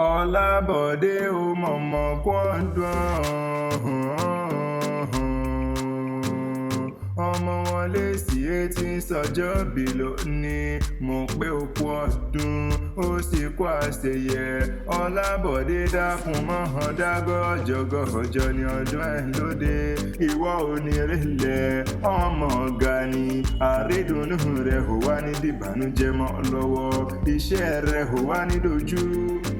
Ọlábọ̀dé ó mọ̀mọ́ kú ọdún ọmọ wọn Lacey etí sọjọ́bí lónìí mo pé ó kú ọdún ó sì kú àṣeyẹ Ọlábọ̀dé dákun mọ́hàn dágọ́jọ́gọ́jọ́ ní ọdún ẹ̀ lóde ìwọ onírèlẹ̀ ọmọ ọ̀gá ni àrídùnnú rẹ̀ ò wá ní dìbànújẹ́ mọ́ lọ́wọ́ iṣẹ́ rẹ̀ ò wá ní dojú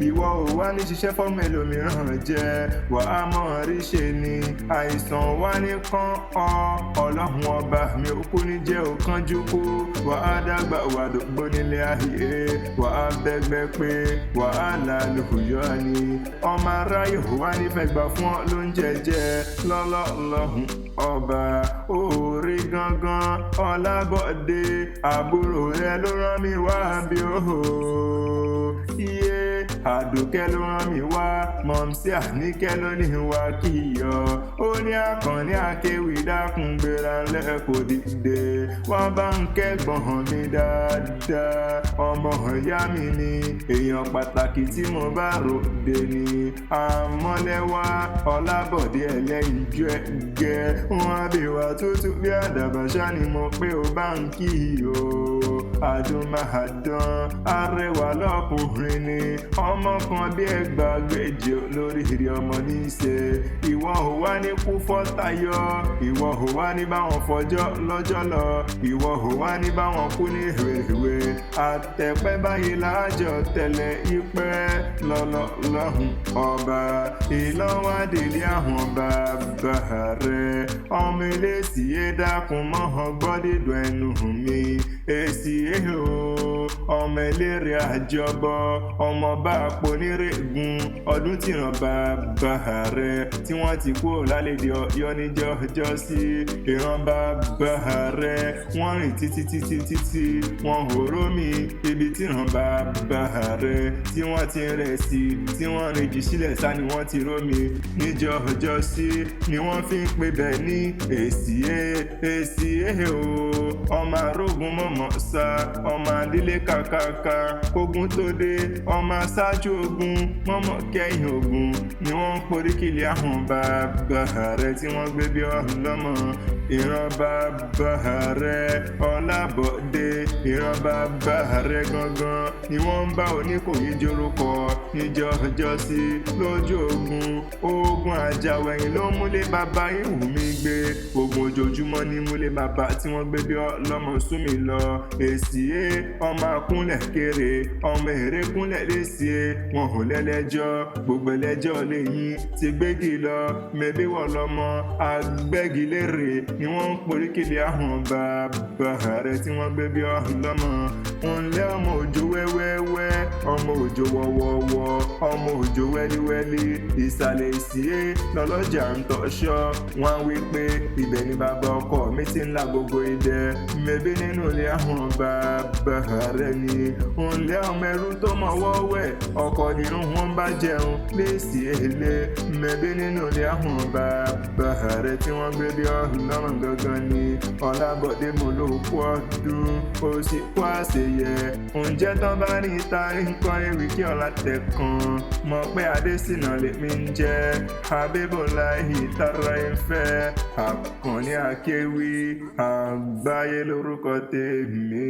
ìwọ ò wá ní ṣiṣẹ́ fọ́mọ ẹlòmíràn jẹ́ wàá mọ̀ rí ṣe ni àìsàn wá ní kán ọlọ́run ọba mi ò kú ní jẹ́ òkánjú kú wàá dàgbà wà dògbò nílé ayé wàá bẹ́gbẹ́ pé wàhálà lòyọ́ ni ọmọ aráyè ò wá nífẹ̀ẹ́ gbà fún ọ lóúnjẹ jẹ lọ́lọ́lọ́hùn ọba orí gangan Ọlábọ̀dé àbúrò rẹ ló rán mi wá bí ó iye Àdùkẹ́ ló rán mi wá mọ̀mísí Àníkẹ́ ló ní wá kíyọ̀ ó ní Àkànní Akéwì dákun gbéra lẹ́kọ̀ọ́ dìde wọ́n bá ń kẹ́gbọ̀n mi dáadáa ọmọ ìyá mi ni èèyàn pàtàkì tí mo bá ròde ni àmọ́lẹ́wà Ọlábọ̀dé ẹlẹ́yinjú ẹ̀gẹ́ wọn bí wà tútù bí àdàbàṣá ni mo pé ó bá ń kíyọ̀ àdùnmáàdán arẹwà lọkùnrin ni ọmọ kan bí ẹgbàágbèje olóríire ọmọ ní í ṣe ìwọ ò wá ní kú fọ́tayọ ìwọ ò wá ní báwọn fọjọ́ lọ́jọ́ lọ ìwọ ò wá ní báwọn kú ní ìwéèwé àtẹ̀pẹ́ báyìí láàjọ tẹ̀lé ìpẹ́ lọ́lọ́lọ́hùn ọba ìlọ́wádìí àwọn bàbá rẹ̀ ọmọ Lacey yé dákun mọ́hàn gbọ́dídùn ẹnu mi èsì èhò ọmọ eléré àjọbọ ọmọ bá ponírègùn ọdún tìràn bàbá rẹ̀ tí wọ́n ti kú lálẹ́dẹ̀ Ọ̀yọ́ níjọ́ sí ìran bàbá rẹ̀ wọ́n rìn títí wọ́n hòró mi ibi tìràn bàbá rẹ̀ tí wọ́n ti rẹ̀ sí tí wọ́n rìn jù sílẹ̀ sá ni wọ́n ti ró mi níjọ́ sí ni wọ́n fi ń pè bẹ́ẹ̀ ní èsì èhò ọmọ arógun mọ̀mọ́ sá ọmọ adílé kàkàkà kógun tó dé ọmọ aṣáájú ogun mọ́mọ́ kẹ́yìn ogun ni wọ́n ń poríkìlì àwọn bàbá rẹ̀ tí wọ́n gbé bí ọlọ́mọ ìran bàbá rẹ̀ Ọlábọ̀dé ìran bàbá rẹ̀ gangan ni wọ́n ń bá Oníkòyí jórúkọ níjọ́ sí lójú ogun àjàwẹ̀yìn ló múlé bàbá Ìwùmí gbé ogun ojoojúmọ́ ní múlé bàbá tí wọ́n gbé bí ọlọ́mọ súnmi lọ èsì ọmọ akúnlẹ̀ kéré ọmọ èrè kúnlẹ̀ Lacey wọn ò lẹ́lẹ́jọ́ gbogbo ẹlẹ́jọ́ lẹ́yìn ti gbégi lọ mẹ́bí wọ́n lọ́mọ agbẹ́gilére ni wọ́n ń poríkìlì àwọn bàbá rẹ̀ tí wọ́n gbé bí ọlọ́mọ ńlẹ́ ọmọ òjò wẹ́wẹ́wẹ́ ọmọ òjò wọ́wọ́wọ́ ọmọ òjò wẹ́líwẹ́lí ìsàlẹ̀ èsì lọ́lọ́jà ń tọ́ṣọ́ wọ́n wí pé ibẹ̀ ni bàbá ọkọ mi ti ń la gbogbo idẹ mẹ́bí nínú ilé àwọn bàbá rẹ̀ ni ńlẹ́ ọmọ ẹrú tó mọ̀ wọ́wẹ́ ọkọ nínú wọn bá jẹun Lacey èlé mẹ́bí nínú ilé àwọn bàbá rẹ̀ tí wọ́n gbé bí ọlọ́mọ gangan ni Ọlábọ̀dé mo ló kú ọdún ó sì kú àṣeyẹ ǹjẹ́ tán bá ní ìta nǹkan ewì kí ọlá tẹ̀ kan mọ̀ pé Adésínà lèmi ń jẹ́ Habibulahi tara ìfẹ́ Àkànní Akéwì àgbáyé lórúkọ tèmi.